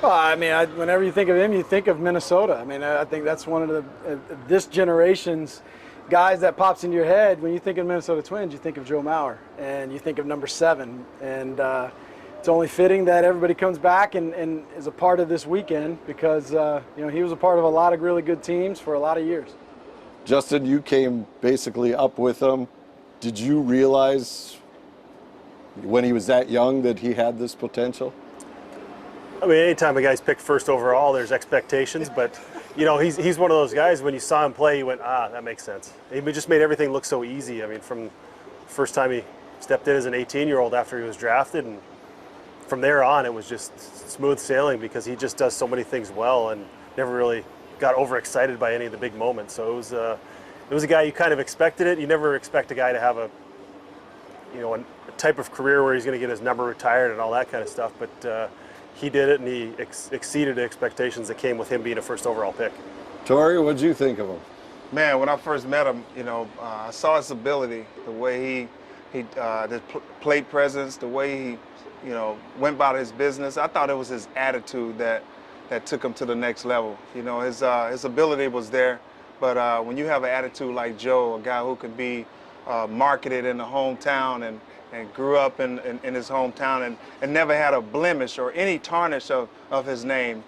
Well, I mean, whenever you think of him, you think of Minnesota. I mean, I think that's one of the this generation's guys that pops into your head. When you think of Minnesota Twins, you think of Joe Mauer, and you think of number 7. And it's only fitting that everybody comes back and is a part of this weekend because he was a part of a lot of really good teams for a lot of years. Justin, you came basically up with him. Did you realize when he was that young that he had this potential? I mean, anytime a guy's picked first overall, there's expectations, but he's one of those guys, when you saw him play, you went, that makes sense. He just made everything look so easy. I mean, from the first time he stepped in as an 18-year-old after he was drafted, and from there on, it was just smooth sailing because he just does so many things well and never really got overexcited by any of the big moments. So it was a guy you kind of expected it. You never expect a guy to have a type of career where he's going to get his number retired and all that kind of stuff, but he did it, and he exceeded the expectations that came with him being a first overall pick. Tori, what'd you think of him? Man, when I first met him, I saw his ability, the way he the plate presence, the way he, went about his business. I thought it was his attitude that took him to the next level. His ability was there, but when you have an attitude like Joe, a guy who can be marketed in the hometown and grew up in his hometown and never had a blemish or any tarnish of his name.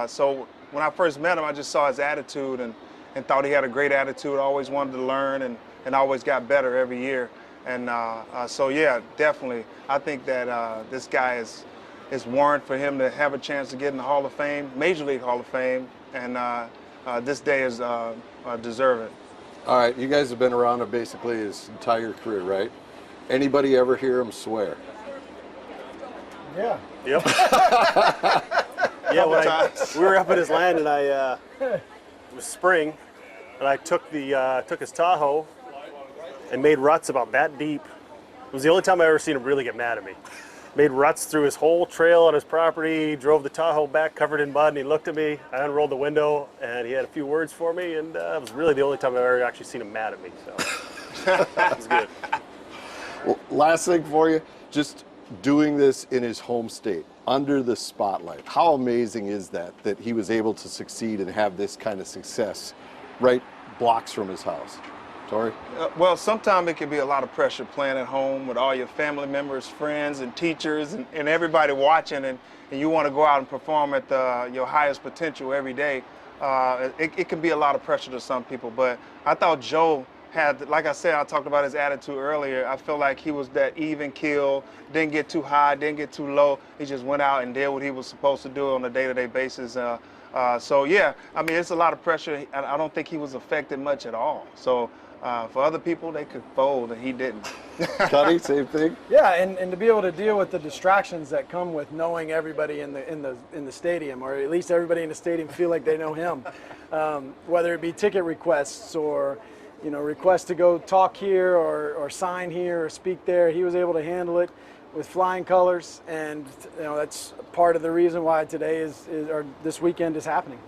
So when I first met him, I just saw his attitude and thought he had a great attitude, always wanted to learn and always got better every year. And so yeah, definitely, I think that this guy is warrant for him to have a chance to get in the Hall of Fame, Major League Hall of Fame, and this day is deserving. All right, you guys have been around him basically his entire career, right? Anybody ever hear him swear? Yeah. Yep. Yeah, we were up at his land, and it was spring, and I took his Tahoe and made ruts about that deep. It was the only time I ever seen him really get mad at me. Made ruts through his whole trail on his property, drove the Tahoe back covered in mud, and he looked at me. I unrolled the window, and he had a few words for me, and it was really the only time I've ever actually seen him mad at me. So it was good. Well, last thing for you, just doing this in his home state, under the spotlight. How amazing is that he was able to succeed and have this kind of success right blocks from his house? Tori? Well, sometimes it can be a lot of pressure playing at home with all your family members, friends, and teachers, and everybody watching, and you want to go out and perform at your highest potential every day. It can be a lot of pressure to some people, but I thought Joe had, like I said, I talked about his attitude earlier. I feel like he was that even keel, didn't get too high, didn't get too low. He just went out and did what he was supposed to do on a day-to-day basis. So yeah, I mean, it's a lot of pressure. I don't think he was affected much at all. So for other people, they could fold, and he didn't. Cuddy, same thing. Yeah, and to be able to deal with the distractions that come with knowing everybody in the stadium, or at least everybody in the stadium feel like they know him, whether it be ticket requests or requests to go talk here or sign here or speak there. He was able to handle it with flying colors, and that's part of the reason why today or this weekend is happening.